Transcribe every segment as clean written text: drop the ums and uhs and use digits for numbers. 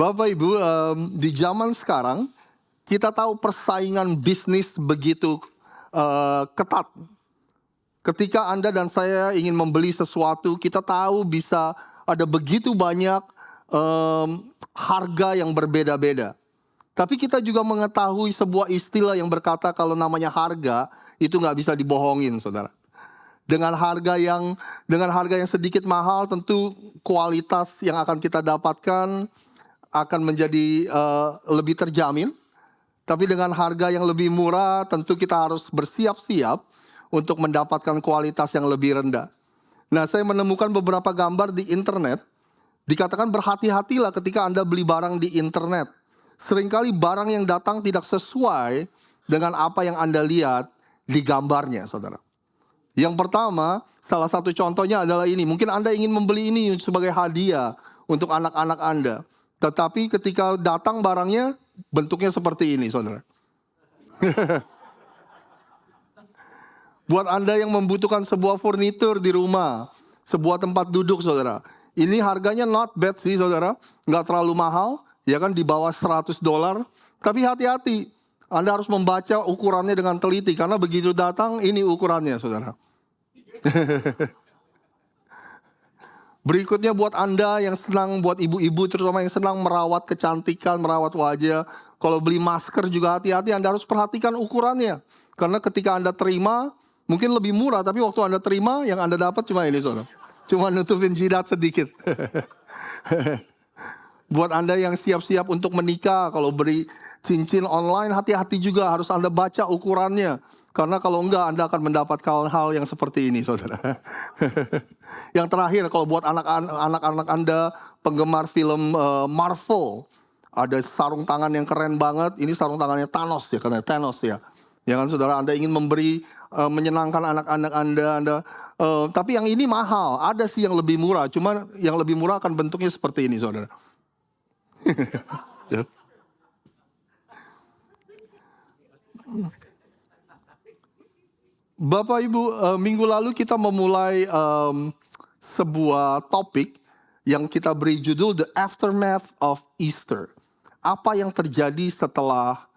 Bapak Ibu, di zaman sekarang kita tahu persaingan bisnis begitu ketat. Ketika Anda dan saya ingin membeli sesuatu, kita tahu bisa ada begitu banyak harga yang berbeda-beda. Tapi kita juga mengetahui sebuah istilah yang berkata kalau namanya harga itu nggak bisa dibohongin, saudara. Dengan harga yang sedikit mahal, tentu kualitas yang akan kita dapatkan akan menjadi lebih terjamin. Tapi dengan harga yang lebih murah, tentu kita harus bersiap-siap untuk mendapatkan kualitas yang lebih rendah. Nah, saya menemukan beberapa gambar di internet. Dikatakan berhati-hatilah ketika Anda beli barang di internet. Seringkali barang yang datang tidak sesuai dengan apa yang Anda lihat di gambarnya, saudara. Yang pertama, salah satu contohnya adalah ini. Mungkin Anda ingin membeli ini sebagai hadiah untuk anak-anak Anda. Tetapi ketika datang barangnya, bentuknya seperti ini, saudara. Buat Anda yang membutuhkan sebuah furnitur di rumah, sebuah tempat duduk, saudara. Ini harganya not bad sih, saudara. Nggak terlalu mahal, ya kan, di bawah $100. Tapi hati-hati, Anda harus membaca ukurannya dengan teliti. Karena begitu datang, ini ukurannya, saudara. Berikutnya buat Anda yang senang, buat ibu-ibu terutama yang senang merawat kecantikan, merawat wajah. Kalau beli masker juga hati-hati, Anda harus perhatikan ukurannya. Karena ketika Anda terima, mungkin lebih murah, tapi waktu Anda terima, yang Anda dapat cuma ini, saudara. Cuma nutupin jidat sedikit. Buat Anda yang siap-siap untuk menikah, kalau beli cincin online, hati-hati juga harus Anda baca ukurannya. Karena kalau enggak, Anda akan mendapatkan hal yang seperti ini, saudara. Yang terakhir, kalau buat anak-anak Anda penggemar film Marvel, ada sarung tangan yang keren banget. Ini sarung tangannya Thanos ya, karena Thanos ya. Ya kan, saudara, Anda ingin memberi menyenangkan anak-anak Anda. Tapi yang ini mahal. Ada sih yang lebih murah. Cuma yang lebih murah akan bentuknya seperti ini, saudara. Ya. Bapak Ibu, minggu lalu kita memulai sebuah topik yang kita beri judul The Aftermath of Easter. Apa yang terjadi setelah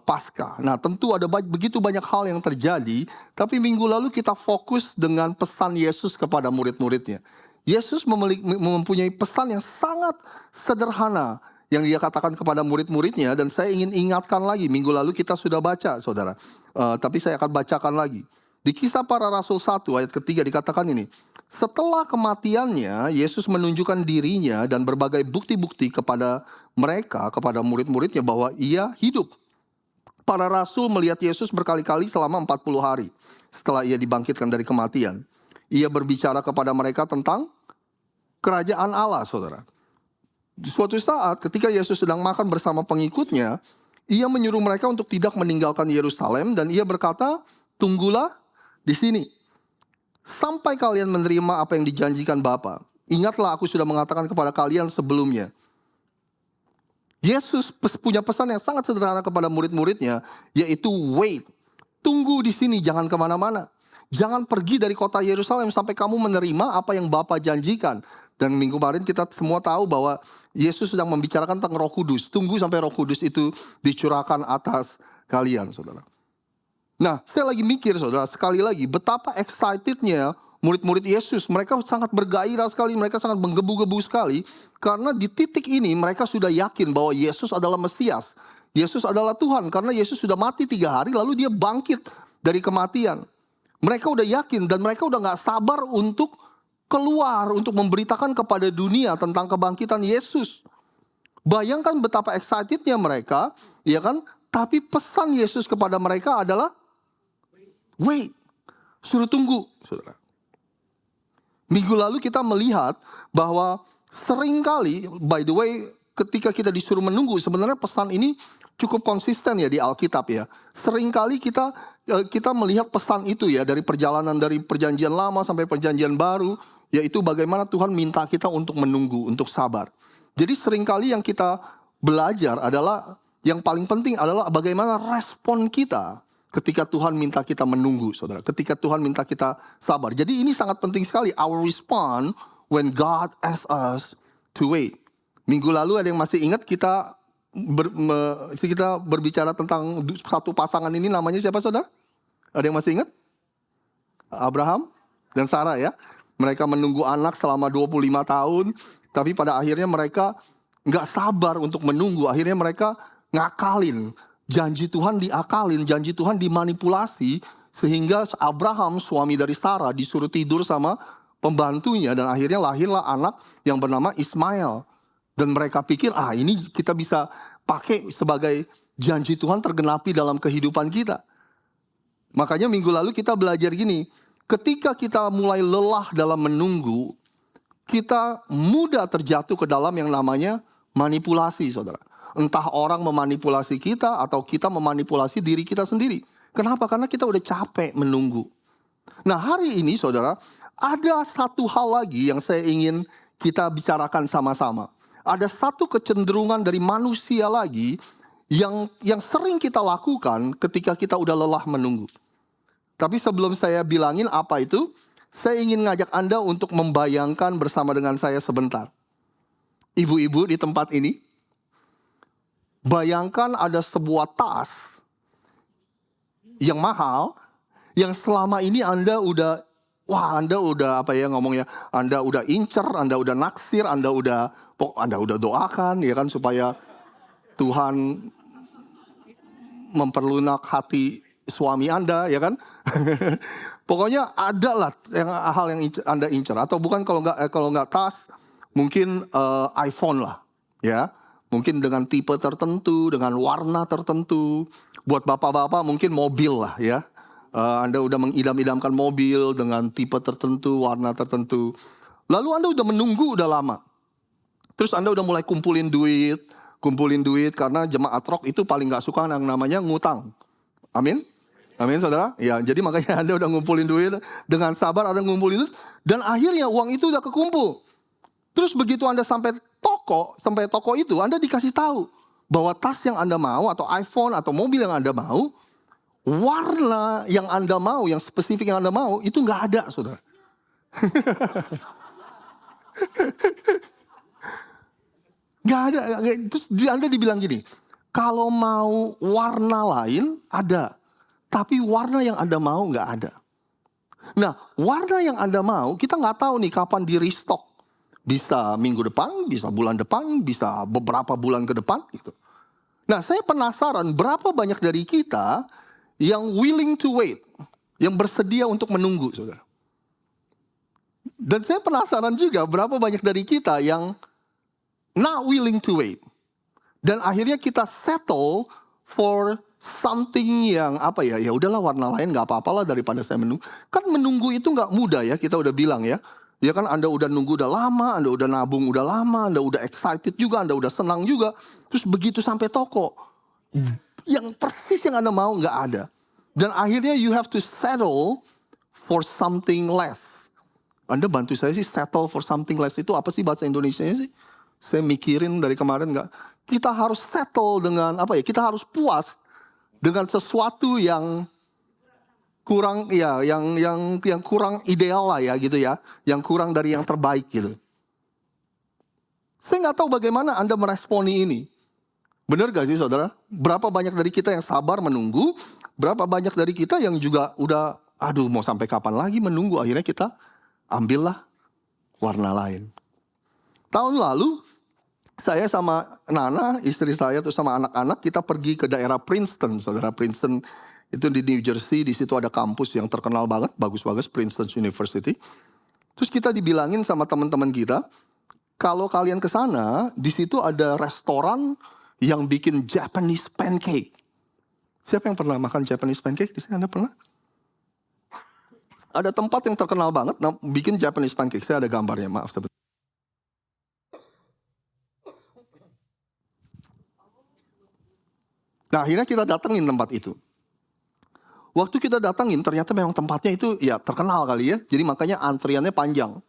Paskah. Nah, tentu ada begitu banyak hal yang terjadi, tapi minggu lalu kita fokus dengan pesan Yesus kepada murid-muridnya. Yesus mempunyai pesan yang sangat sederhana yang dia katakan kepada murid-muridnya, dan saya ingin ingatkan lagi, minggu lalu kita sudah baca, saudara. Tapi saya akan bacakan lagi. Di Kisah Para Rasul 1 ayat ketiga dikatakan ini. Setelah kematiannya, Yesus menunjukkan dirinya dan berbagai bukti-bukti kepada mereka, kepada murid-muridnya bahwa ia hidup. Para rasul melihat Yesus berkali-kali selama 40 hari setelah ia dibangkitkan dari kematian. Ia berbicara kepada mereka tentang kerajaan Allah, saudara. Suatu saat ketika Yesus sedang makan bersama pengikutnya, ia menyuruh mereka untuk tidak meninggalkan Yerusalem dan ia berkata, tunggulah di sini sampai kalian menerima apa yang dijanjikan Bapa. Ingatlah aku sudah mengatakan kepada kalian sebelumnya. Yesus punya pesan yang sangat sederhana kepada murid-muridnya, yaitu wait, tunggu di sini, jangan kemana-mana. Jangan pergi dari kota Yerusalem sampai kamu menerima apa yang Bapa janjikan. Dan minggu kemarin kita semua tahu bahwa Yesus sedang membicarakan tentang Roh Kudus. Tunggu sampai Roh Kudus itu dicurahkan atas kalian, saudara. Nah, saya lagi mikir, saudara, sekali lagi, betapa excitednya murid-murid Yesus. Mereka sangat bergairah sekali, mereka sangat menggebu-gebu sekali. Karena di titik ini mereka sudah yakin bahwa Yesus adalah Mesias. Yesus adalah Tuhan, karena Yesus sudah mati 3 hari, lalu dia bangkit dari kematian. Mereka udah yakin dan mereka udah gak sabar untuk keluar, untuk memberitakan kepada dunia tentang kebangkitan Yesus. Bayangkan betapa excitednya mereka, ya kan? Tapi pesan Yesus kepada mereka adalah, wait, suruh tunggu, saudara. Minggu lalu kita melihat bahwa seringkali, by the way, ketika kita disuruh menunggu, sebenarnya pesan ini cukup konsisten ya di Alkitab ya. Seringkali kita melihat pesan itu ya dari perjalanan dari perjanjian lama sampai perjanjian baru, yaitu bagaimana Tuhan minta kita untuk menunggu, untuk sabar. Jadi seringkali yang kita belajar adalah, yang paling penting adalah bagaimana respon kita ketika Tuhan minta kita menunggu, saudara. Ketika Tuhan minta kita sabar. Jadi ini sangat penting sekali. Our response when God asks us to wait. Minggu lalu ada yang masih ingat kita berbicara tentang satu pasangan ini, namanya siapa saudara? Ada yang masih ingat? Abraham dan Sarah ya. Mereka menunggu anak selama 25 tahun. Tapi pada akhirnya mereka nggak sabar untuk menunggu. Akhirnya mereka ngakalin. Janji Tuhan diakalin, janji Tuhan dimanipulasi. Sehingga Abraham, suami dari Sarah, disuruh tidur sama pembantunya. Dan akhirnya lahirlah anak yang bernama Ismail. Dan mereka pikir, ini kita bisa pakai sebagai janji Tuhan tergenapi dalam kehidupan kita. Makanya minggu lalu kita belajar gini, ketika kita mulai lelah dalam menunggu, kita mudah terjatuh ke dalam yang namanya manipulasi, saudara. Entah orang memanipulasi kita atau kita memanipulasi diri kita sendiri. Kenapa? Karena kita udah capek menunggu. Nah, hari ini saudara, ada satu hal lagi yang saya ingin kita bicarakan sama-sama. Ada satu kecenderungan dari manusia lagi yang sering kita lakukan ketika kita udah lelah menunggu. Tapi sebelum saya bilangin apa itu, saya ingin ngajak Anda untuk membayangkan bersama dengan saya sebentar. Ibu-ibu di tempat ini, bayangkan ada sebuah tas yang mahal, yang selama ini Anda udah Anda udah incer, Anda udah naksir, Anda udah doakan ya kan supaya Tuhan memperlunak hati suami Anda ya kan. Pokoknya ada lah hal yang Anda incer, atau bukan kalau nggak tas, mungkin iPhone lah ya. Mungkin dengan tipe tertentu, dengan warna tertentu. Buat bapak-bapak mungkin mobil lah ya. Anda udah mengidam-idamkan mobil dengan tipe tertentu, warna tertentu. Lalu Anda udah menunggu udah lama. Terus Anda udah mulai kumpulin duit karena jemaat rock itu paling gak suka yang namanya ngutang. Amin? Amin saudara? Ya, jadi makanya Anda udah ngumpulin duit, dengan sabar Anda ngumpulin duit, dan akhirnya uang itu udah kekumpul. Terus begitu Anda sampai toko itu, Anda dikasih tahu bahwa tas yang Anda mau, atau iPhone, atau mobil yang Anda mau, warna yang Anda mau, yang spesifik yang Anda mau, itu nggak ada, saudara. Nggak ada. Terus Anda dibilang gini, kalau mau warna lain, ada. Tapi warna yang Anda mau nggak ada. Nah, warna yang Anda mau, kita nggak tahu nih kapan di restock. Bisa minggu depan, bisa bulan depan, bisa beberapa bulan ke depan gitu. Nah, saya penasaran berapa banyak dari kita yang willing to wait, yang bersedia untuk menunggu, saudara. Dan saya penasaran juga berapa banyak dari kita yang not willing to wait. Dan akhirnya kita settle for something yang ya udahlah warna lain nggak apa-apalah daripada saya menunggu. Kan menunggu itu nggak mudah ya, kita udah bilang ya. Ya kan Anda udah nunggu udah lama, Anda udah nabung udah lama, Anda udah excited juga, Anda udah senang juga. Terus begitu sampai toko, yang persis yang Anda mau nggak ada. Dan akhirnya you have to settle for something less. Anda bantu saya sih, settle for something less itu apa sih bahasa Indonesianya sih? Saya mikirin dari kemarin nggak. Kita harus settle dengan kita harus puas dengan sesuatu yang kurang yang kurang ideal lah ya gitu ya, yang kurang dari yang terbaik gitu. Saya nggak tahu bagaimana Anda meresponi ini. Benar gak sih saudara? Berapa banyak dari kita yang sabar menunggu, berapa banyak dari kita yang juga udah mau sampai kapan lagi menunggu, akhirnya kita ambillah warna lain. Tahun lalu saya sama Nana, istri saya tuh sama anak-anak, kita pergi ke daerah Princeton, saudara. Princeton itu di New Jersey, di situ ada kampus yang terkenal banget, bagus-bagus, Princeton University. Terus kita dibilangin sama teman-teman kita, kalau kalian ke sana, di situ ada restoran yang bikin Japanese pancake. Siapa yang pernah makan Japanese pancake? Di sini Anda pernah? Ada tempat yang terkenal banget, bikin Japanese pancake. Saya ada gambarnya, maaf sebentar. Nah, akhirnya kita datengin tempat itu. Waktu kita datangin, ternyata memang tempatnya itu ya terkenal kali ya. Jadi makanya antriannya panjang.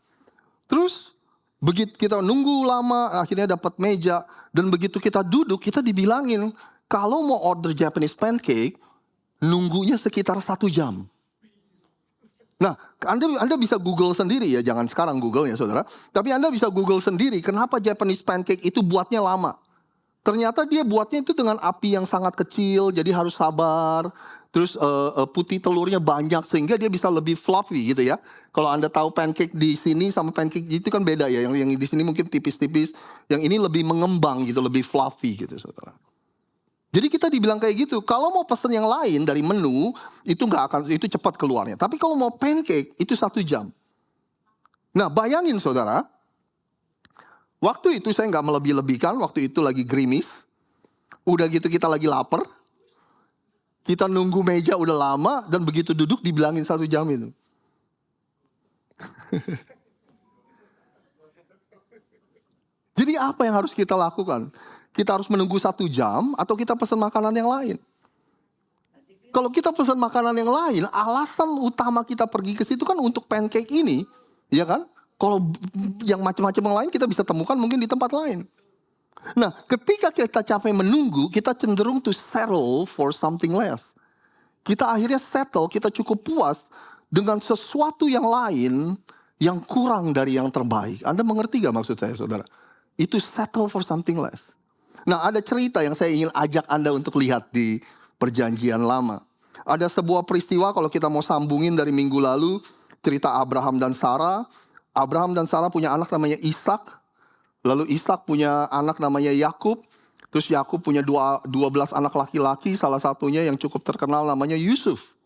Terus begitu kita nunggu lama, akhirnya dapat meja. Dan begitu kita duduk, kita dibilangin, kalau mau order Japanese pancake, nunggunya sekitar 1 jam. Nah, Anda bisa Google sendiri ya, jangan sekarang Google ya saudara. Tapi Anda bisa Google sendiri kenapa Japanese pancake itu buatnya lama. Ternyata dia buatnya itu dengan api yang sangat kecil, jadi harus sabar. Terus putih telurnya banyak sehingga dia bisa lebih fluffy gitu ya. Kalau Anda tahu pancake di sini sama pancake itu kan beda ya. Yang di sini mungkin tipis-tipis, yang ini lebih mengembang gitu, lebih fluffy gitu saudara. Jadi kita dibilang kayak gitu, kalau mau pesen yang lain dari menu, itu nggak akan, itu cepat keluarnya. Tapi kalau mau pancake, itu 1 jam. Nah bayangin saudara, waktu itu saya nggak melebih-lebihkan, waktu itu lagi gerimis. Udah gitu kita lagi lapar. Kita nunggu meja udah lama, dan begitu duduk dibilangin 1 jam itu. Jadi apa yang harus kita lakukan? Kita harus menunggu 1 jam atau kita pesan makanan yang lain? Kalau kita pesan makanan yang lain, alasan utama kita pergi ke situ kan untuk pancake ini, ya kan? Kalau yang macam-macam yang lain kita bisa temukan mungkin di tempat lain. Nah, ketika kita capek menunggu, kita cenderung to settle for something less. Kita akhirnya settle, kita cukup puas dengan sesuatu yang lain yang kurang dari yang terbaik. Anda mengerti gak maksud saya, saudara? Itu settle for something less. Nah, ada cerita yang saya ingin ajak Anda untuk lihat di Perjanjian Lama. Ada sebuah peristiwa kalau kita mau sambungin dari minggu lalu, cerita Abraham dan Sarah. Abraham dan Sarah punya anak namanya Ishak. Lalu Ishak punya anak namanya Yakub. Terus Yakub punya 12 anak laki-laki, salah satunya yang cukup terkenal namanya Yusuf.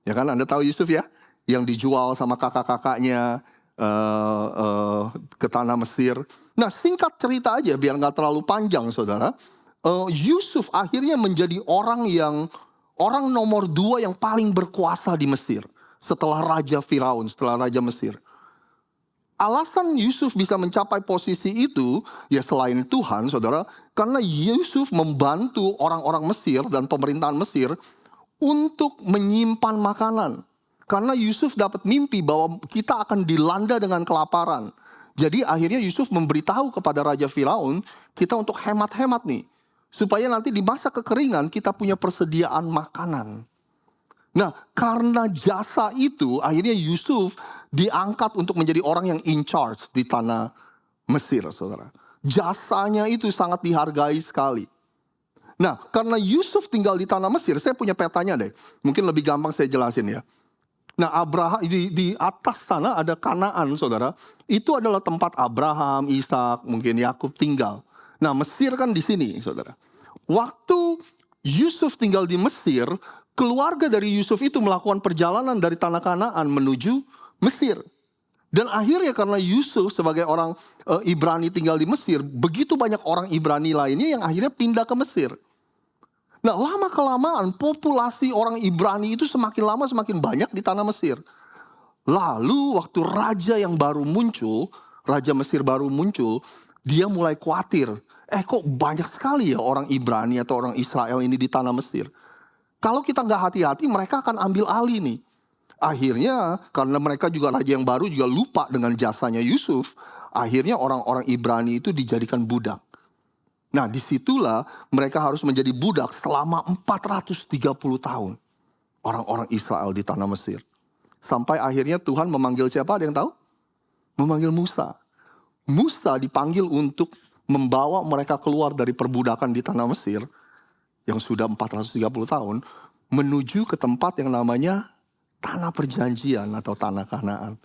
Ya kan, Anda tahu Yusuf ya? Yang dijual sama kakak-kakaknya ke tanah Mesir. Nah, singkat cerita aja biar nggak terlalu panjang saudara. Yusuf akhirnya menjadi orang nomor 2 yang paling berkuasa di Mesir. Setelah Raja Firaun, setelah Raja Mesir. Alasan Yusuf bisa mencapai posisi itu, ya selain Tuhan saudara. Karena Yusuf membantu orang-orang Mesir dan pemerintahan Mesir untuk menyimpan makanan. Karena Yusuf dapat mimpi bahwa kita akan dilanda dengan kelaparan. Jadi akhirnya Yusuf memberitahu kepada Raja Firaun, kita untuk hemat-hemat nih. Supaya nanti di masa kekeringan kita punya persediaan makanan. Nah, karena jasa itu akhirnya Yusuf diangkat untuk menjadi orang yang in charge di tanah Mesir, saudara. Jasanya itu sangat dihargai sekali. Nah, karena Yusuf tinggal di tanah Mesir, saya punya petanya deh. Mungkin lebih gampang saya jelasin ya. Nah, Abraham di atas sana ada Kanaan, saudara. Itu adalah tempat Abraham, Ishak, mungkin Yakub tinggal. Nah, Mesir kan di sini, saudara. Waktu Yusuf tinggal di Mesir, keluarga dari Yusuf itu melakukan perjalanan dari tanah Kanaan menuju Mesir. Dan akhirnya karena Yusuf sebagai orang Ibrani tinggal di Mesir, begitu banyak orang Ibrani lainnya yang akhirnya pindah ke Mesir. Nah, lama-kelamaan populasi orang Ibrani itu semakin lama semakin banyak di tanah Mesir. Lalu waktu raja yang baru muncul, Raja Mesir baru muncul, dia mulai khawatir. Kok banyak sekali ya orang Ibrani atau orang Israel ini di tanah Mesir. Kalau kita nggak hati-hati mereka akan ambil alih nih. Akhirnya karena mereka juga raja yang baru juga lupa dengan jasanya Yusuf. Akhirnya orang-orang Ibrani itu dijadikan budak. Nah, disitulah mereka harus menjadi budak selama 430 tahun. Orang-orang Israel di tanah Mesir. Sampai akhirnya Tuhan memanggil siapa? Ada yang tahu? Memanggil Musa. Musa dipanggil untuk membawa mereka keluar dari perbudakan di tanah Mesir. Yang sudah 430 tahun. Menuju ke tempat yang namanya tanah perjanjian atau tanah Kanaan.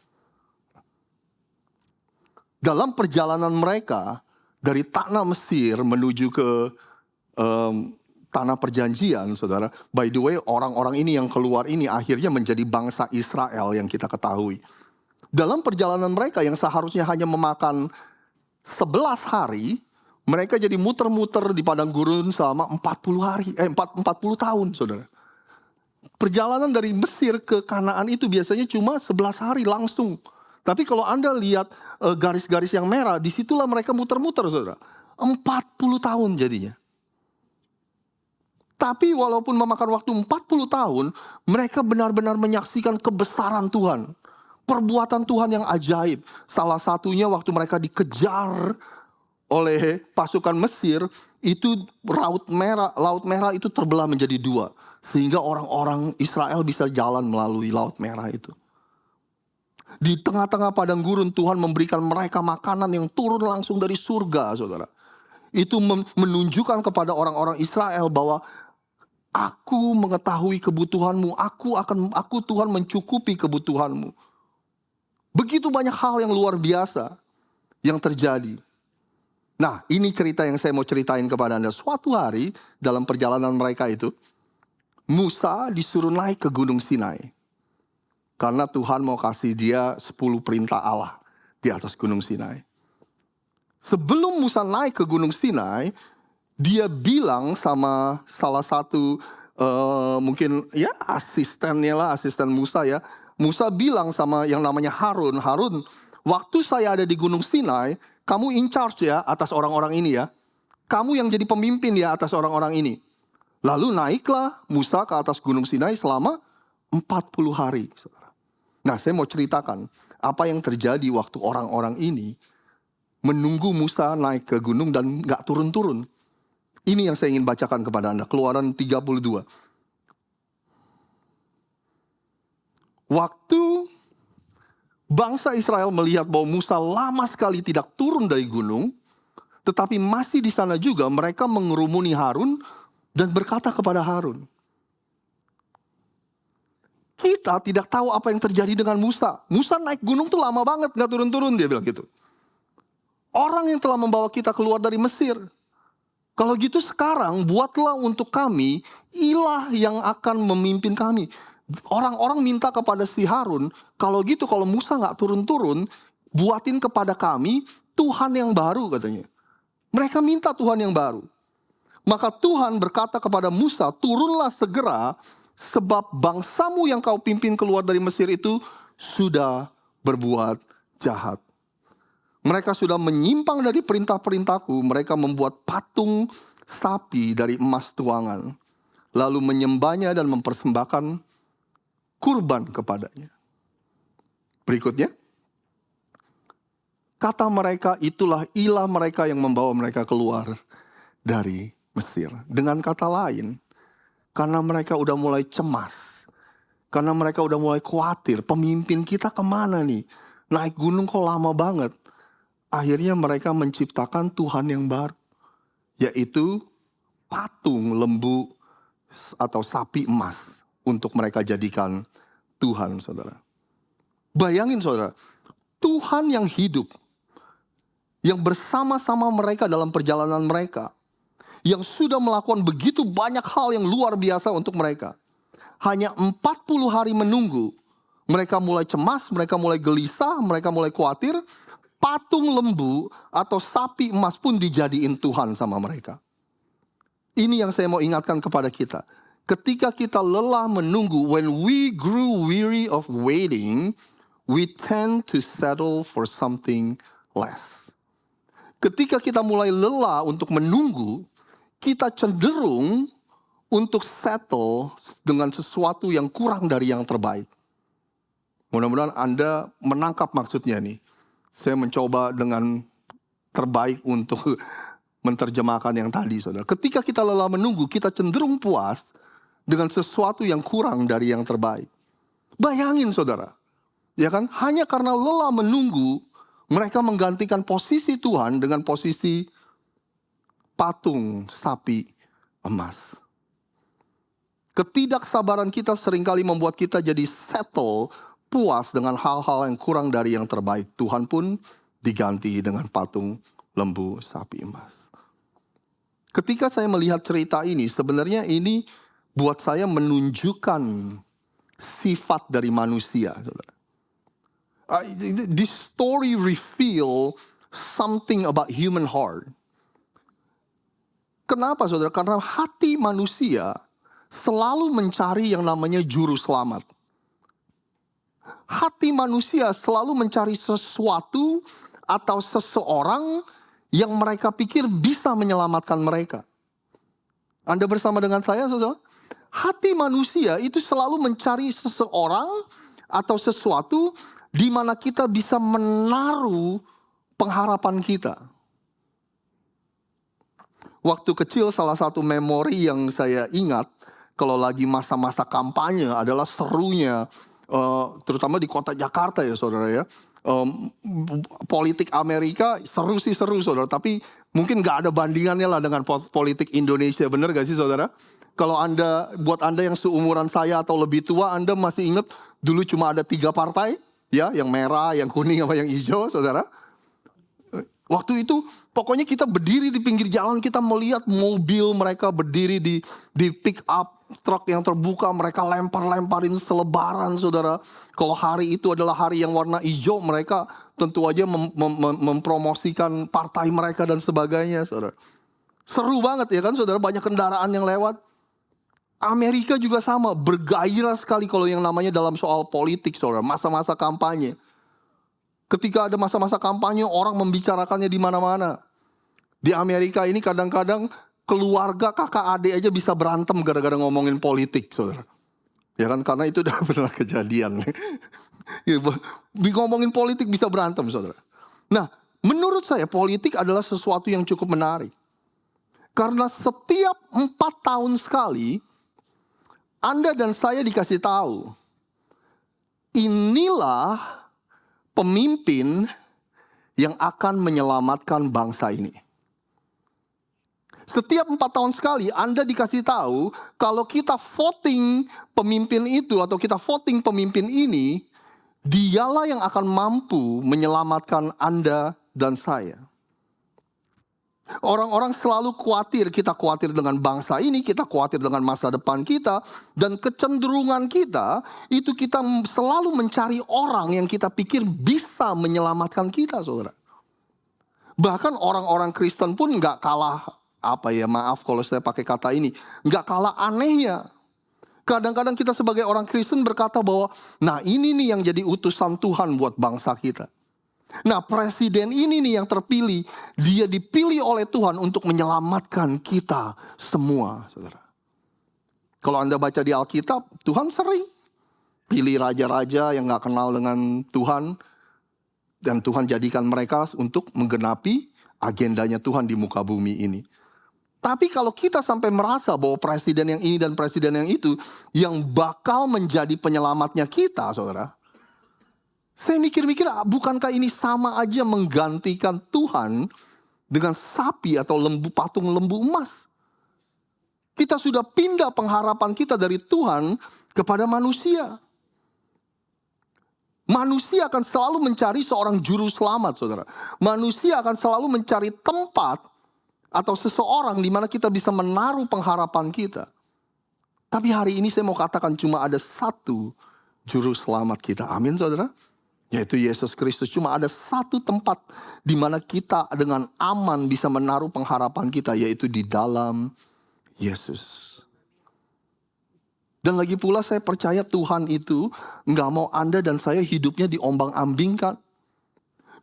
Dalam perjalanan mereka dari tanah Mesir menuju ke tanah perjanjian, saudara. By the way, orang-orang ini yang keluar ini akhirnya menjadi bangsa Israel yang kita ketahui. Dalam perjalanan mereka yang seharusnya hanya memakan 11 hari, mereka jadi muter-muter di padang gurun selama 40 tahun, saudara. Perjalanan dari Mesir ke Kanaan itu biasanya cuma 11 hari langsung. Tapi kalau Anda lihat garis-garis yang merah, disitulah mereka muter-muter, saudara. 40 tahun jadinya. Tapi walaupun memakan waktu 40 tahun, mereka benar-benar menyaksikan kebesaran Tuhan. Perbuatan Tuhan yang ajaib. Salah satunya waktu mereka dikejar oleh pasukan Mesir, itu Laut Merah itu terbelah menjadi 2. Sehingga orang-orang Israel bisa jalan melalui Laut Merah itu. Di tengah-tengah padang gurun Tuhan memberikan mereka makanan yang turun langsung dari surga, saudara. Itu menunjukkan kepada orang-orang Israel bahwa aku mengetahui kebutuhanmu, aku Tuhan mencukupi kebutuhanmu. Begitu banyak hal yang luar biasa yang terjadi. Nah, ini cerita yang saya mau ceritain kepada Anda. Suatu hari dalam perjalanan mereka itu, Musa disuruh naik ke Gunung Sinai. Karena Tuhan mau kasih dia 10 perintah Allah di atas Gunung Sinai. Sebelum Musa naik ke Gunung Sinai, dia bilang sama salah satu mungkin ya asistennya lah, asisten Musa ya. Musa bilang sama yang namanya Harun, Harun, waktu saya ada di Gunung Sinai, kamu in charge ya atas orang-orang ini ya. Kamu yang jadi pemimpin ya atas orang-orang ini. Lalu naiklah Musa ke atas Gunung Sinai selama 40 hari. Nah, saya mau ceritakan apa yang terjadi waktu orang-orang ini menunggu Musa naik ke gunung dan gak turun-turun. Ini yang saya ingin bacakan kepada Anda. Keluaran 32. Waktu bangsa Israel melihat bahwa Musa lama sekali tidak turun dari gunung, tetapi masih di sana juga, mereka mengerumuni Harun dan berkata kepada Harun, kita tidak tahu apa yang terjadi dengan Musa. Musa naik gunung tuh lama banget, gak turun-turun, dia bilang gitu. Orang yang telah membawa kita keluar dari Mesir. Kalau gitu sekarang buatlah untuk kami ilah yang akan memimpin kami. Orang-orang minta kepada si Harun, kalau gitu kalau Musa gak turun-turun, buatin kepada kami Tuhan yang baru katanya. Mereka minta Tuhan yang baru. Maka Tuhan berkata kepada Musa, turunlah segera, sebab bangsamu yang kau pimpin keluar dari Mesir itu sudah berbuat jahat. Mereka sudah menyimpang dari perintah-perintahku. Mereka membuat patung sapi dari emas tuangan, lalu menyembahnya dan mempersembahkan kurban kepadanya. Berikutnya, kata mereka, itulah ilah mereka yang membawa mereka keluar dari Mesir. Dengan kata lain, karena mereka udah mulai cemas, karena mereka udah mulai khawatir, pemimpin kita kemana nih? Naik gunung kok lama banget. Akhirnya mereka menciptakan Tuhan yang baru, yaitu patung lembu atau sapi emas untuk mereka jadikan Tuhan, saudara. Bayangin saudara, Tuhan yang hidup, yang bersama-sama mereka dalam perjalanan mereka, yang sudah melakukan begitu banyak hal yang luar biasa untuk mereka. Hanya 40 hari menunggu, mereka mulai cemas, mereka mulai gelisah, mereka mulai khawatir. Patung lembu atau sapi emas pun dijadiin Tuhan sama mereka. Ini yang saya mau ingatkan kepada kita. Ketika kita lelah menunggu, when we grew weary of waiting, we tend to settle for something less. Ketika kita mulai lelah untuk menunggu, kita cenderung untuk settle dengan sesuatu yang kurang dari yang terbaik. Mudah-mudahan Anda menangkap maksudnya nih. Saya mencoba dengan terbaik untuk menerjemahkan yang tadi, saudara. Ketika kita lelah menunggu, kita cenderung puas dengan sesuatu yang kurang dari yang terbaik. Bayangin, saudara. Ya kan? Hanya karena lelah menunggu, mereka menggantikan posisi Tuhan dengan posisi patung sapi emas. Ketidaksabaran kita seringkali membuat kita jadi settle, puas dengan hal-hal yang kurang dari yang terbaik. Tuhan pun diganti dengan patung lembu sapi emas. Ketika saya melihat cerita ini, sebenarnya ini buat saya menunjukkan sifat dari manusia. This story reveal something about human heart. Kenapa, saudara? Karena hati manusia selalu mencari yang namanya juru selamat. Hati manusia selalu mencari sesuatu atau seseorang yang mereka pikir bisa menyelamatkan mereka. Anda bersama dengan saya, saudara? Hati manusia itu selalu mencari seseorang atau sesuatu di mana kita bisa menaruh pengharapan kita. Waktu kecil salah satu memori yang saya ingat kalau lagi masa-masa kampanye adalah serunya terutama di kota Jakarta ya saudara ya. Politik Amerika seru sih seru saudara, tapi mungkin nggak ada bandingannya lah dengan politik Indonesia, bener gak sih saudara? Kalau buat anda yang seumuran saya atau lebih tua, anda masih ingat dulu cuma ada 3 partai, ya, yang merah, yang kuning, sama yang hijau, saudara. Waktu itu pokoknya kita berdiri di pinggir jalan, kita melihat mobil mereka berdiri di pick up truk yang terbuka, mereka lempar-lemparin selebaran saudara. Kalau hari itu adalah hari yang warna hijau, mereka tentu aja mempromosikan partai mereka dan sebagainya saudara. Seru banget ya kan saudara, banyak kendaraan yang lewat. Amerika juga sama, bergairah sekali kalau yang namanya dalam soal politik saudara, masa-masa kampanye. Ketika ada masa-masa kampanye, orang membicarakannya di mana-mana. Di Amerika ini kadang-kadang keluarga, kakak adik aja bisa berantem gara-gara ngomongin politik, saudara. Ya kan, karena itu udah pernah kejadian. Ngomongin politik bisa berantem, saudara. Nah, menurut saya politik adalah sesuatu yang cukup menarik. Karena setiap 4 tahun sekali, Anda dan saya dikasih tahu, inilah pemimpin yang akan menyelamatkan bangsa ini. Setiap 4 tahun sekali Anda dikasih tahu kalau kita voting pemimpin itu atau kita voting pemimpin ini, dialah yang akan mampu menyelamatkan Anda dan saya. Orang-orang selalu khawatir, kita khawatir dengan bangsa ini, kita khawatir dengan masa depan kita, dan kecenderungan kita itu kita selalu mencari orang yang kita pikir bisa menyelamatkan kita, saudara. Bahkan orang-orang Kristen pun nggak kalah, maaf kalau saya pakai kata ini, nggak kalah anehnya. Kadang-kadang kita sebagai orang Kristen berkata bahwa, nah ini nih yang jadi utusan Tuhan buat bangsa kita. Nah, presiden ini nih yang terpilih, dia dipilih oleh Tuhan untuk menyelamatkan kita semua, saudara. Kalau Anda baca di Alkitab, Tuhan sering pilih raja-raja yang gak kenal dengan Tuhan, dan Tuhan jadikan mereka untuk menggenapi agendanya Tuhan di muka bumi ini. Tapi kalau kita sampai merasa bahwa presiden yang ini dan presiden yang itu yang bakal menjadi penyelamatnya kita, saudara, saya mikir-mikir, bukankah ini sama aja menggantikan Tuhan dengan sapi atau patung lembu emas? Kita sudah pindah pengharapan kita dari Tuhan kepada manusia. Manusia akan selalu mencari seorang juru selamat, saudara. Manusia akan selalu mencari tempat atau seseorang di mana kita bisa menaruh pengharapan kita. Tapi hari ini saya mau katakan cuma ada satu juru selamat kita. Amin, saudara. Yaitu Yesus Kristus. Cuma ada satu tempat di mana kita dengan aman bisa menaruh pengharapan kita, yaitu di dalam Yesus. Dan lagi pula saya percaya Tuhan itu nggak mau Anda dan saya hidupnya diombang-ambingkan.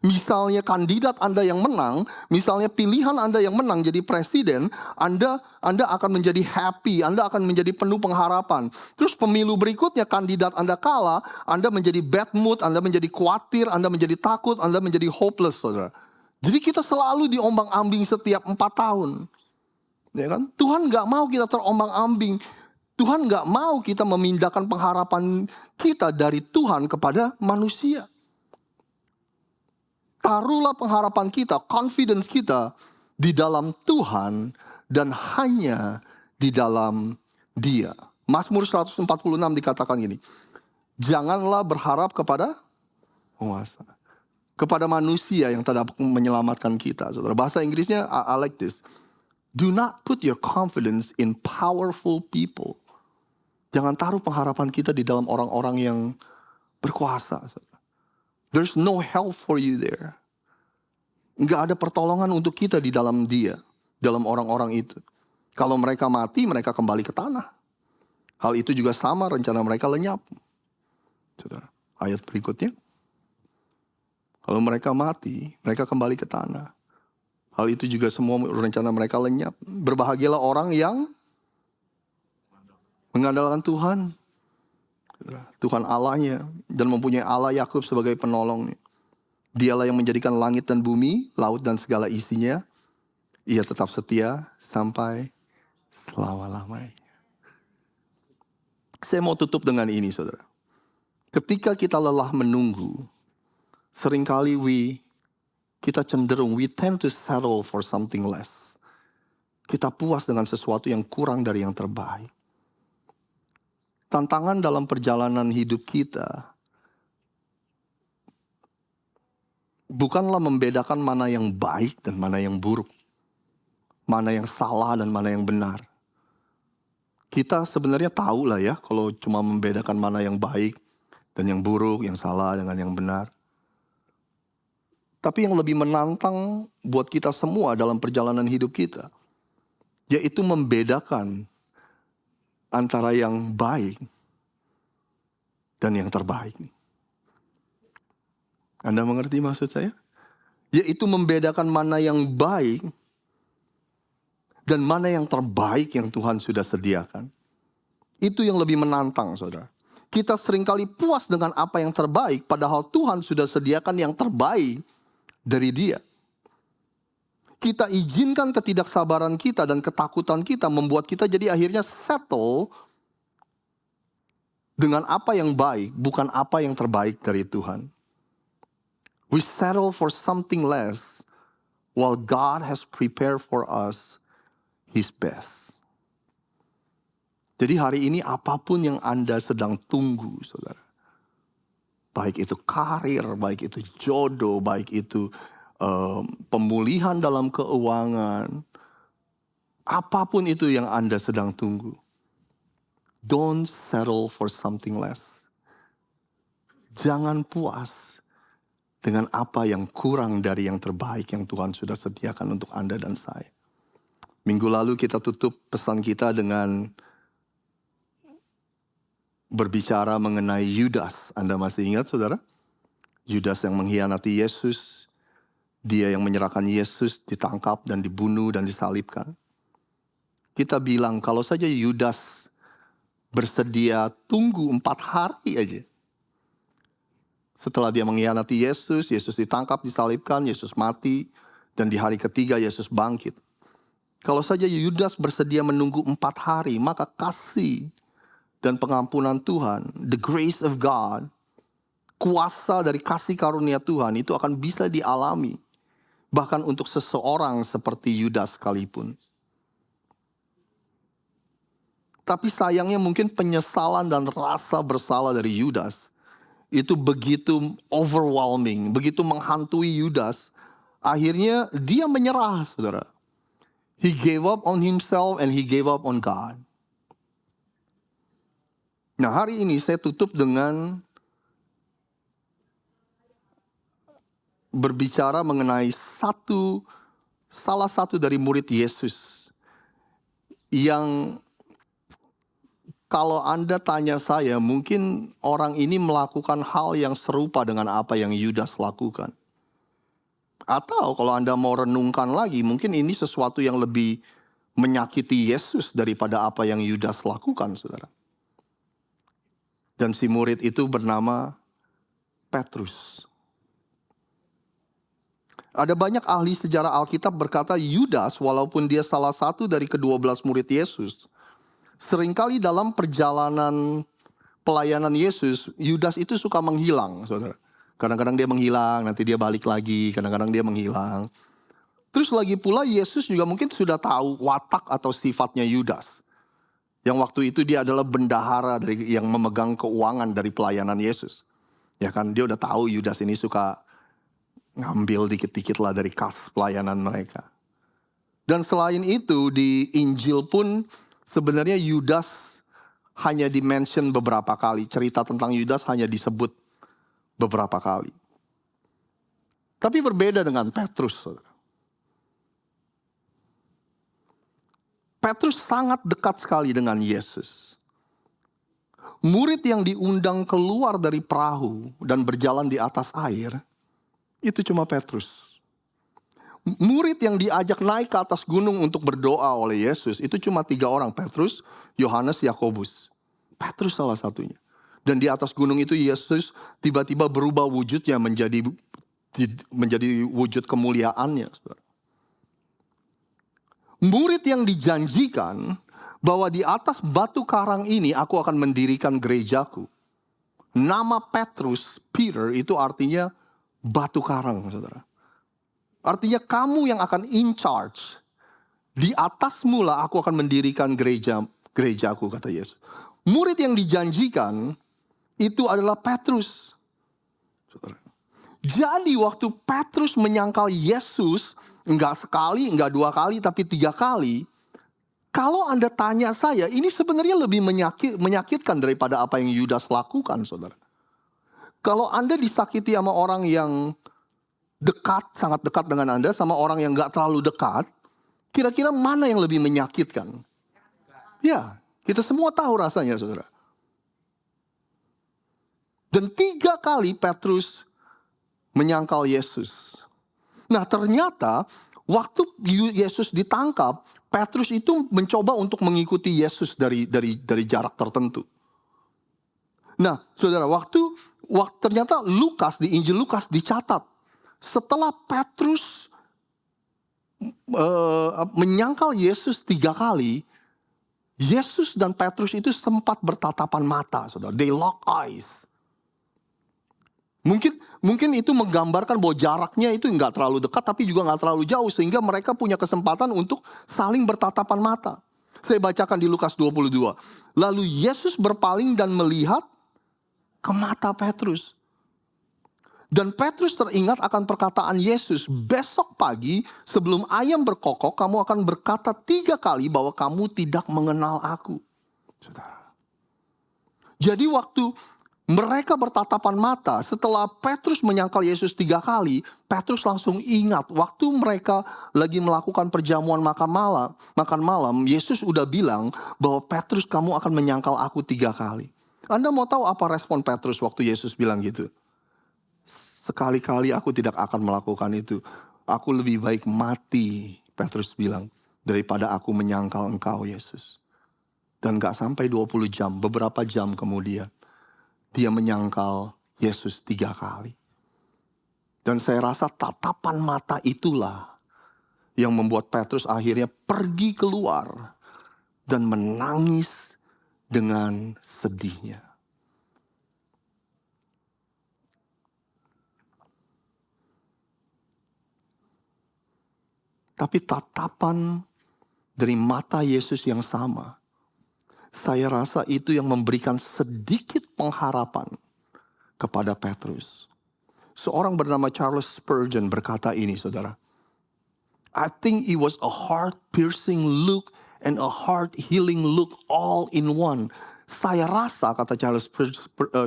Misalnya kandidat Anda yang menang, misalnya pilihan Anda yang menang jadi presiden, Anda akan menjadi happy, Anda akan menjadi penuh pengharapan. Terus pemilu berikutnya kandidat Anda kalah, Anda menjadi bad mood, Anda menjadi khawatir, Anda menjadi takut, Anda menjadi hopeless, saudara. Jadi kita selalu diombang-ambing setiap 4 tahun. Ya kan? Tuhan gak mau kita terombang-ambing. Tuhan gak mau kita memindahkan pengharapan kita dari Tuhan kepada manusia. Taruhlah pengharapan kita, confidence kita di dalam Tuhan dan hanya di dalam Dia. Mazmur 146 dikatakan gini, janganlah berharap kepada penguasa, kepada manusia yang tak dapat menyelamatkan kita. Saudara, bahasa Inggrisnya I like this. Do not put your confidence in powerful people. Jangan taruh pengharapan kita di dalam orang-orang yang berkuasa. There's no help for you there. Nggak ada pertolongan untuk kita di dalam Dia, dalam orang-orang itu. Kalau mereka mati, mereka kembali ke tanah. Hal itu juga sama, rencana mereka lenyap. Saudara, ayat berikutnya. Kalau mereka mati, mereka kembali ke tanah. Hal itu juga semua rencana mereka lenyap. Berbahagialah orang yang mengandalkan Tuhan. Tuhan Allahnya, dan mempunyai Allah Yakub sebagai penolongnya. Dialah yang menjadikan langit dan bumi, laut dan segala isinya. Ia tetap setia sampai selama-lamanya. Saya mau tutup dengan ini, saudara. Ketika kita lelah menunggu, seringkali kita cenderung, we tend to settle for something less. Kita puas dengan sesuatu yang kurang dari yang terbaik. Tantangan dalam perjalanan hidup kita bukanlah membedakan mana yang baik dan mana yang buruk. Mana yang salah dan mana yang benar. Kita sebenarnya tahu lah ya, kalau cuma membedakan mana yang baik dan yang buruk, yang salah dengan yang benar. Tapi yang lebih menantang buat kita semua dalam perjalanan hidup kita, yaitu membedakan antara yang baik dan yang terbaik. Anda mengerti maksud saya? Yaitu membedakan mana yang baik dan mana yang terbaik yang Tuhan sudah sediakan. Itu yang lebih menantang, saudara. Kita seringkali puas dengan apa yang terbaik, padahal Tuhan sudah sediakan yang terbaik dari Dia. Kita izinkan ketidaksabaran kita dan ketakutan kita membuat kita jadi akhirnya settle dengan apa yang baik, bukan apa yang terbaik dari Tuhan. We settle for something less, while God has prepared for us His best. Jadi hari ini apapun yang Anda sedang tunggu, saudara. Baik itu karir, baik itu jodoh, baik itu pemulihan dalam keuangan. Apapun itu yang Anda sedang tunggu. Don't settle for something less. Jangan puas dengan apa yang kurang dari yang terbaik yang Tuhan sudah sediakan untuk Anda dan saya. Minggu lalu kita tutup pesan kita dengan berbicara mengenai Yudas. Anda masih ingat, saudara? Yudas yang mengkhianati Yesus. Dia yang menyerahkan Yesus, ditangkap dan dibunuh dan disalibkan. Kita bilang kalau saja Yudas bersedia tunggu 4 hari aja. Setelah dia mengkhianati Yesus, Yesus ditangkap, disalibkan, Yesus mati. Dan di hari ketiga Yesus bangkit. Kalau saja Yudas bersedia menunggu 4 hari, maka kasih dan pengampunan Tuhan, the grace of God, kuasa dari kasih karunia Tuhan itu akan bisa dialami. Bahkan untuk seseorang seperti Yudas sekalipun. Tapi sayangnya mungkin penyesalan dan rasa bersalah dari Yudas itu begitu overwhelming, begitu menghantui Yudas. Akhirnya dia menyerah, saudara. He gave up on himself and he gave up on God. Nah, hari ini saya tutup dengan berbicara mengenai salah satu dari murid Yesus yang kalau Anda tanya saya, mungkin orang ini melakukan hal yang serupa dengan apa yang Yudas lakukan. Atau kalau Anda mau renungkan lagi, mungkin ini sesuatu yang lebih menyakiti Yesus daripada apa yang Yudas lakukan, saudara. Dan si murid itu bernama Petrus. Ada banyak ahli sejarah Alkitab berkata Yudas, walaupun dia salah satu dari ke-12 murid Yesus, seringkali dalam perjalanan pelayanan Yesus, Yudas itu suka menghilang, saudara. Kadang-kadang dia menghilang, nanti dia balik lagi, kadang-kadang dia menghilang. Terus lagi pula Yesus juga mungkin sudah tahu watak atau sifatnya Yudas. Yang waktu itu dia adalah bendahara yang memegang keuangan dari pelayanan Yesus. Ya kan, dia udah tahu Yudas ini suka ngambil dikit-dikit lah dari kas pelayanan mereka. Dan selain itu di Injil pun sebenarnya Yudas hanya di-mention beberapa kali. Cerita tentang Yudas hanya disebut beberapa kali. Tapi berbeda dengan Petrus, saudara. Petrus sangat dekat sekali dengan Yesus. Murid yang diundang keluar dari perahu dan berjalan di atas air, itu cuma Petrus. Murid yang diajak naik ke atas gunung untuk berdoa oleh Yesus, itu cuma 3 orang, Petrus, Yohanes, Yakobus. Petrus salah satunya. Dan di atas gunung itu Yesus tiba-tiba berubah wujudnya menjadi wujud kemuliaannya. Murid yang dijanjikan bahwa di atas batu karang ini aku akan mendirikan gerejaku. Nama Petrus, Peter, itu artinya batu karang, saudara. Artinya kamu yang akan in charge. Di atasmu lah aku akan mendirikan gerejaku, kata Yesus. Murid yang dijanjikan itu adalah Petrus. Saudara. Jadi waktu Petrus menyangkal Yesus, enggak sekali, enggak 2 kali, tapi 3 kali. Kalau Anda tanya saya, ini sebenarnya lebih menyakitkan daripada apa yang Yudas lakukan, saudara. Kalau Anda disakiti sama orang yang dekat, sangat dekat dengan Anda, sama orang yang enggak terlalu dekat, kira-kira mana yang lebih menyakitkan? Ya, kita semua tahu rasanya, saudara. Dan 3 kali Petrus menyangkal Yesus. Nah, ternyata waktu Yesus ditangkap, Petrus itu mencoba untuk mengikuti Yesus dari jarak tertentu. Nah, saudara, waktu ternyata Lukas, di Injil Lukas dicatat, setelah Petrus menyangkal Yesus 3 kali, Yesus dan Petrus itu sempat bertatapan mata, saudara. They lock eyes. Mungkin itu menggambarkan bahwa jaraknya itu nggak terlalu dekat tapi juga nggak terlalu jauh. Sehingga mereka punya kesempatan untuk saling bertatapan mata. Saya bacakan di Lukas 22. Lalu Yesus berpaling dan melihat ke mata Petrus. Dan Petrus teringat akan perkataan Yesus. Besok pagi sebelum ayam berkokok kamu akan berkata 3 kali bahwa kamu tidak mengenal aku. Saudara. Jadi waktu mereka bertatapan mata, setelah Petrus menyangkal Yesus 3 kali, Petrus langsung ingat waktu mereka lagi melakukan perjamuan makan malam, Yesus udah bilang bahwa Petrus kamu akan menyangkal aku 3 kali. Anda mau tahu apa respon Petrus waktu Yesus bilang gitu? Sekali-kali aku tidak akan melakukan itu. Aku lebih baik mati, Petrus bilang, daripada aku menyangkal engkau Yesus. Dan gak sampai 20 jam, beberapa jam kemudian, dia menyangkal Yesus 3 kali. Dan saya rasa tatapan mata itulah yang membuat Petrus akhirnya pergi keluar dan menangis dengan sedihnya. Tapi tatapan dari mata Yesus yang sama, saya rasa itu yang memberikan sedikit pengharapan kepada Petrus. Seorang bernama Charles Spurgeon berkata ini, saudara. I think it was a heart-piercing look and a heart-healing look all in one. Saya rasa, kata Charles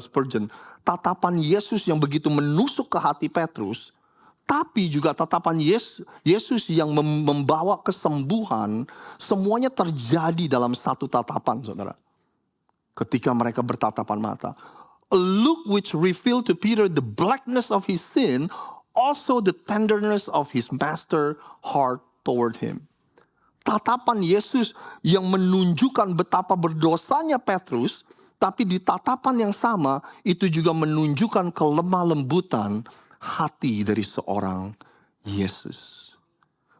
Spurgeon, tatapan Yesus yang begitu menusuk ke hati Petrus, tapi juga tatapan Yesus yang membawa kesembuhan, semuanya terjadi dalam satu tatapan, saudara. Ketika mereka bertatapan mata. A look which revealed to Peter the blackness of his sin, also the tenderness of his master heart toward him. Tatapan Yesus yang menunjukkan betapa berdosanya Petrus, tapi di tatapan yang sama, itu juga menunjukkan kelemah lembutan hati dari seorang Yesus.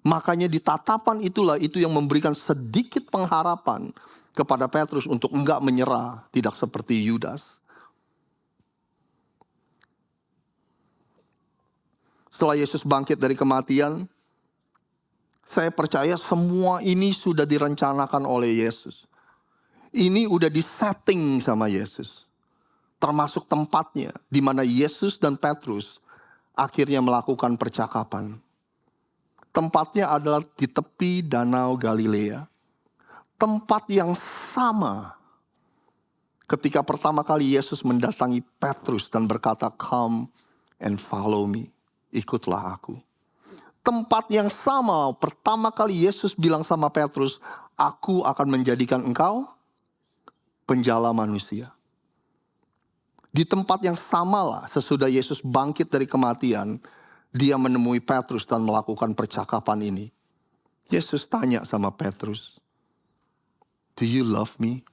Makanya di tatapan itulah itu yang memberikan sedikit pengharapan kepada Petrus untuk enggak menyerah, tidak seperti Yudas. Setelah Yesus bangkit dari kematian, saya percaya semua ini sudah direncanakan oleh Yesus. Ini udah disetting sama Yesus. Termasuk tempatnya di mana Yesus dan Petrus akhirnya melakukan percakapan. Tempatnya adalah di tepi Danau Galilea. Tempat yang sama ketika pertama kali Yesus mendatangi Petrus dan berkata, "Come and follow me." Ikutlah aku. Tempat yang sama pertama kali Yesus bilang sama Petrus, "Aku akan menjadikan engkau penjala manusia." Di tempat yang samalah sesudah Yesus bangkit dari kematian, dia menemui Petrus dan melakukan percakapan ini. Yesus tanya sama Petrus, "Do you love me?"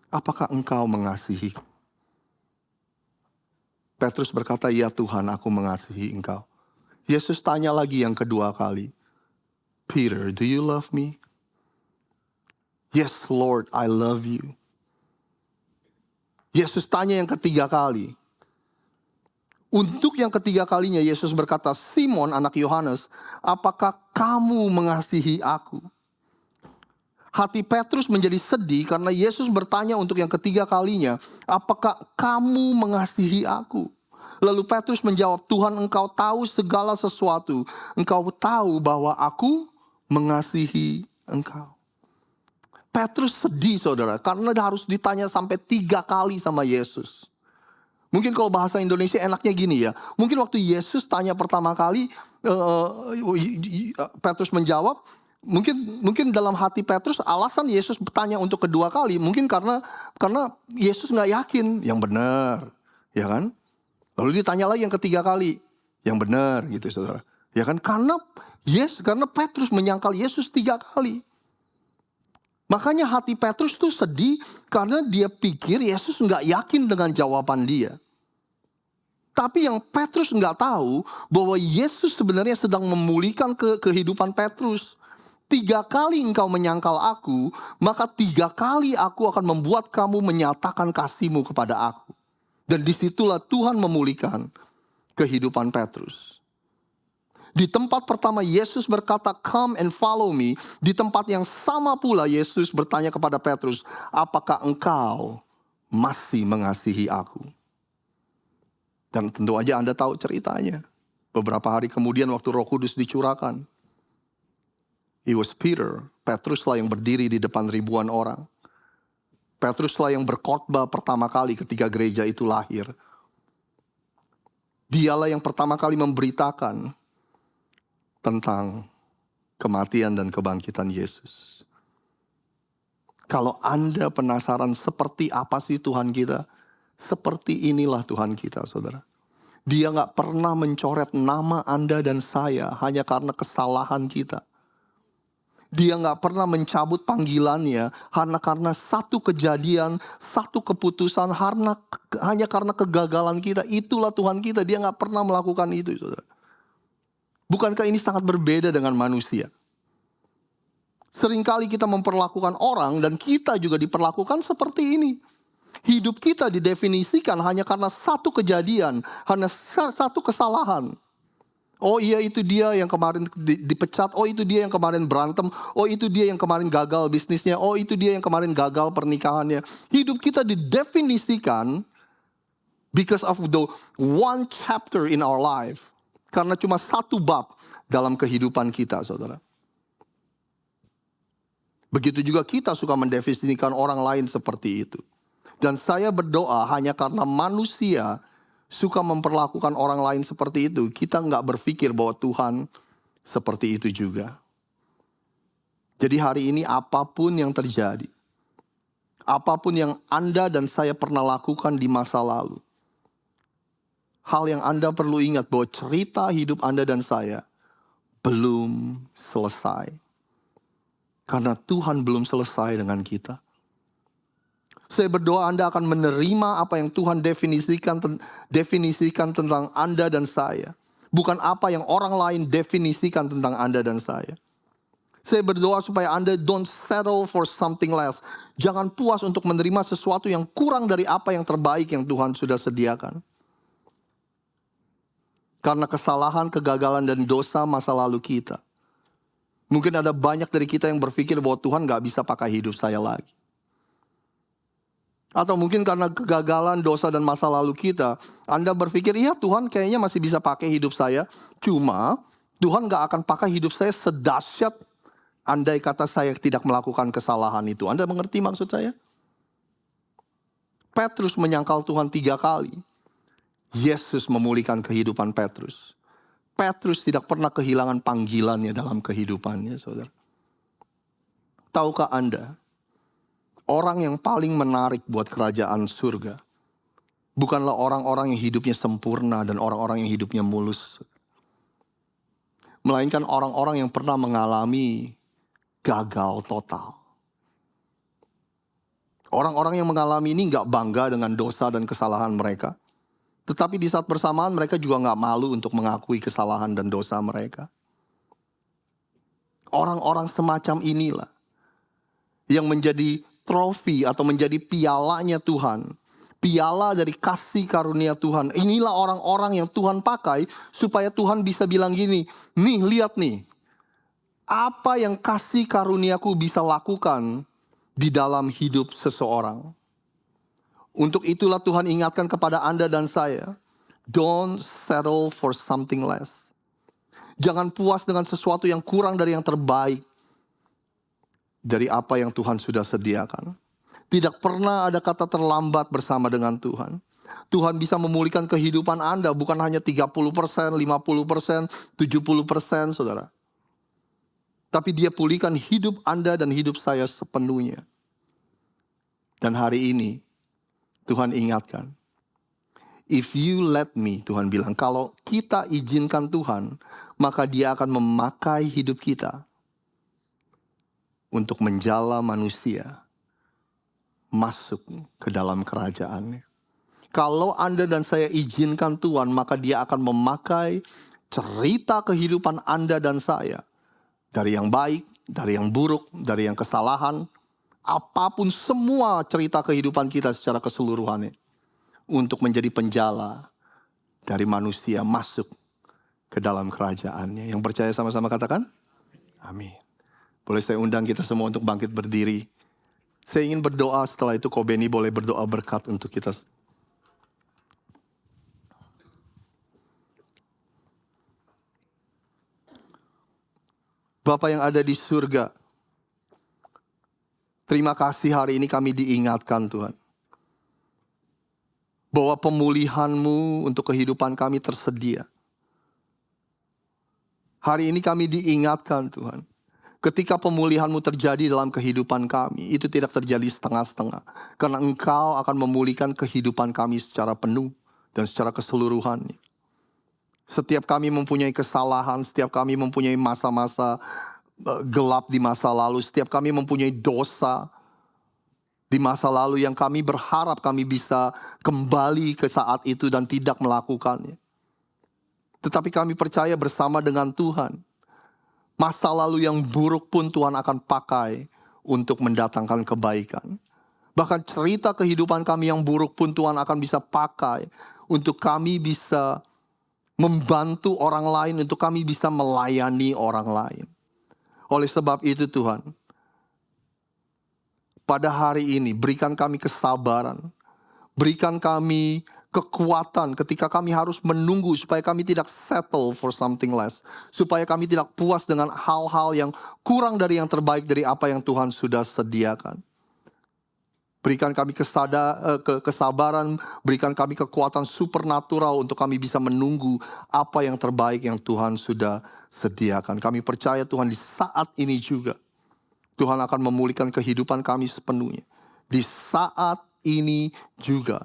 Apakah engkau mengasihi? Petrus berkata, "Ya Tuhan, aku mengasihi engkau." Yesus tanya lagi yang kedua kali, "Peter, do you love me?" "Yes, Lord, I love you." Yesus tanya yang ketiga kali. Untuk yang ketiga kalinya Yesus berkata, Simon anak Yohanes, apakah kamu mengasihi aku? Hati Petrus menjadi sedih karena Yesus bertanya untuk yang ketiga kalinya, apakah kamu mengasihi aku? Lalu Petrus menjawab, Tuhan, engkau tahu segala sesuatu. Engkau tahu bahwa aku mengasihi engkau. Petrus sedih saudara, karena harus ditanya sampai 3 kali sama Yesus. Mungkin kalau bahasa Indonesia enaknya gini ya. Mungkin waktu Yesus tanya pertama kali, Petrus menjawab. Mungkin dalam hati Petrus alasan Yesus bertanya untuk kedua kali. Mungkin karena Yesus nggak yakin yang benar, ya kan? Lalu ditanya lagi yang ketiga kali, yang benar gitu saudara. Ya kan? Karena Petrus menyangkal Yesus 3 kali. Makanya hati Petrus tuh sedih karena dia pikir Yesus nggak yakin dengan jawaban dia. Tapi yang Petrus nggak tahu bahwa Yesus sebenarnya sedang memulihkan kehidupan Petrus. 3 kali engkau menyangkal aku, maka 3 kali aku akan membuat kamu menyatakan kasih-Mu kepada aku. Dan disitulah Tuhan memulihkan kehidupan Petrus. Di tempat pertama Yesus berkata, come and follow me. Di tempat yang sama pula Yesus bertanya kepada Petrus, apakah engkau masih mengasihi aku? Dan tentu aja Anda tahu ceritanya. Beberapa hari kemudian waktu Roh Kudus dicurahkan, it was Peter, Petruslah yang berdiri di depan ribuan orang. Petruslah yang berkhotbah pertama kali ketika gereja itu lahir. Dialah yang pertama kali memberitakan tentang kematian dan kebangkitan Yesus. Kalau Anda penasaran seperti apa sih Tuhan kita? Seperti inilah Tuhan kita, saudara. Dia gak pernah mencoret nama Anda dan saya hanya karena kesalahan kita. Dia gak pernah mencabut panggilannya hanya karena satu kejadian, satu keputusan, hanya karena kegagalan kita. Itulah Tuhan kita, dia gak pernah melakukan itu, saudara. Bukankah ini sangat berbeda dengan manusia? Seringkali kita memperlakukan orang dan kita juga diperlakukan seperti ini. Hidup kita didefinisikan hanya karena satu kejadian, hanya satu kesalahan. Oh iya, itu dia yang kemarin dipecat, oh itu dia yang kemarin berantem, oh itu dia yang kemarin gagal bisnisnya, oh itu dia yang kemarin gagal pernikahannya. Hidup kita didefinisikan because of the one chapter in our life. Karena cuma satu bab dalam kehidupan kita, saudara. Begitu juga kita suka mendefinisikan orang lain seperti itu. Dan saya berdoa hanya karena manusia suka memperlakukan orang lain seperti itu, kita nggak berpikir bahwa Tuhan seperti itu juga. Jadi hari ini apapun yang terjadi, apapun yang Anda dan saya pernah lakukan di masa lalu, hal yang Anda perlu ingat bahwa cerita hidup Anda dan saya belum selesai. Karena Tuhan belum selesai dengan kita. Saya berdoa Anda akan menerima apa yang Tuhan definisikan tentang Anda dan saya. Bukan apa yang orang lain definisikan tentang Anda dan saya. Saya berdoa supaya Anda don't settle for something less. Jangan puas untuk menerima sesuatu yang kurang dari apa yang terbaik yang Tuhan sudah sediakan. Karena kesalahan, kegagalan, dan dosa masa lalu kita. Mungkin ada banyak dari kita yang berpikir bahwa Tuhan gak bisa pakai hidup saya lagi. Atau mungkin karena kegagalan, dosa, dan masa lalu kita, Anda berpikir, iya Tuhan kayaknya masih bisa pakai hidup saya. Cuma Tuhan gak akan pakai hidup saya sedahsyat andai kata saya tidak melakukan kesalahan itu. Anda mengerti maksud saya? Petrus menyangkal Tuhan 3 kali. Yesus memulihkan kehidupan Petrus. Petrus tidak pernah kehilangan panggilannya dalam kehidupannya, saudara. Tahukah Anda, orang yang paling menarik buat kerajaan surga bukanlah orang-orang yang hidupnya sempurna dan orang-orang yang hidupnya mulus. Melainkan orang-orang yang pernah mengalami gagal total. Orang-orang yang mengalami ini gak bangga dengan dosa dan kesalahan mereka. Tetapi di saat bersamaan mereka juga gak malu untuk mengakui kesalahan dan dosa mereka. Orang-orang semacam inilah yang menjadi trofi atau menjadi pialanya Tuhan piala dari kasih karunia Tuhan. Inilah orang-orang yang Tuhan pakai supaya Tuhan bisa bilang gini, nih lihat nih, apa yang kasih karuniaku bisa lakukan di dalam hidup seseorang. Untuk itulah Tuhan ingatkan kepada Anda dan saya, don't settle for something less. Jangan puas dengan sesuatu yang kurang dari yang terbaik dari apa yang Tuhan sudah sediakan. Tidak pernah ada kata terlambat bersama dengan Tuhan. Tuhan bisa memulihkan kehidupan Anda bukan hanya 30%, 50%, 70%, saudara. Tapi Dia pulihkan hidup Anda dan hidup saya sepenuhnya. Dan hari ini Tuhan ingatkan, if you let me, Tuhan bilang, kalau kita izinkan Tuhan, maka Dia akan memakai hidup kita untuk menjala manusia masuk ke dalam kerajaannya. Kalau Anda dan saya izinkan Tuhan, maka Dia akan memakai cerita kehidupan Anda dan saya, dari yang baik, dari yang buruk, dari yang kesalahan, apapun semua cerita kehidupan kita secara keseluruhannya, untuk menjadi penjala dari manusia masuk ke dalam kerajaannya. Yang percaya sama-sama katakan, amin. Boleh saya undang kita semua untuk bangkit berdiri. Saya ingin berdoa, setelah itu Ko Beni boleh berdoa berkat untuk kita. Bapa yang ada di surga, terima kasih hari ini kami diingatkan Tuhan, bahwa pemulihan-Mu untuk kehidupan kami tersedia. Hari ini kami diingatkan Tuhan, ketika pemulihan-Mu terjadi dalam kehidupan kami, itu tidak terjadi setengah-setengah. Karena Engkau akan memulihkan kehidupan kami secara penuh dan secara keseluruhannya. Setiap kami mempunyai kesalahan, setiap kami mempunyai masa-masa gelap di masa lalu, setiap kami mempunyai dosa di masa lalu yang kami berharap kami bisa kembali ke saat itu dan tidak melakukannya. Tetapi kami percaya bersama dengan Tuhan, masa lalu yang buruk pun Tuhan akan pakai untuk mendatangkan kebaikan. Bahkan cerita kehidupan kami yang buruk pun Tuhan akan bisa pakai untuk kami bisa membantu orang lain, untuk kami bisa melayani orang lain. Oleh sebab itu Tuhan, pada hari ini berikan kami kesabaran, berikan kami kekuatan ketika kami harus menunggu supaya kami tidak settle for something less. Supaya kami tidak puas dengan hal-hal yang kurang dari yang terbaik dari apa yang Tuhan sudah sediakan. Berikan kami kesabaran, berikan kami kekuatan supernatural untuk kami bisa menunggu apa yang terbaik yang Tuhan sudah sediakan. Kami percaya Tuhan di saat ini juga, Tuhan akan memulihkan kehidupan kami sepenuhnya. Di saat ini juga,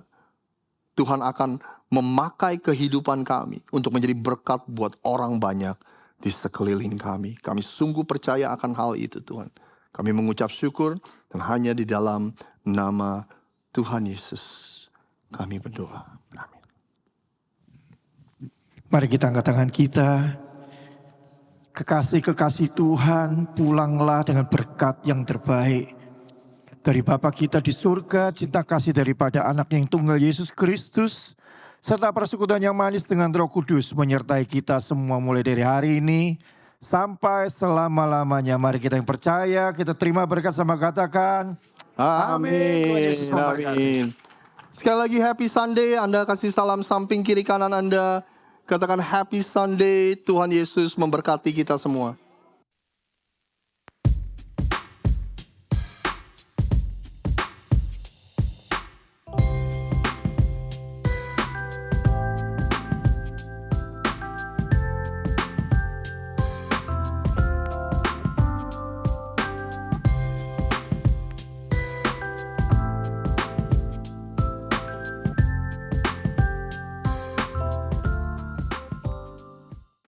Tuhan akan memakai kehidupan kami untuk menjadi berkat buat orang banyak di sekeliling kami. Kami sungguh percaya akan hal itu Tuhan. Kami mengucap syukur dan hanya di dalam nama Tuhan Yesus kami berdoa. Amin. Mari kita angkat tangan kita. Kekasih-kekasih Tuhan, pulanglah dengan berkat yang terbaik dari Bapa kita di surga, cinta kasih daripada anak yang tunggal Yesus Kristus, serta persekutuan yang manis dengan Roh Kudus menyertai kita semua mulai dari hari ini sampai selama-lamanya. Mari kita yang percaya, kita terima berkat sama katakan, amin. Amin. Sekali lagi happy Sunday. Anda kasih salam samping kiri kanan Anda. Katakan happy Sunday. Tuhan Yesus memberkati kita semua.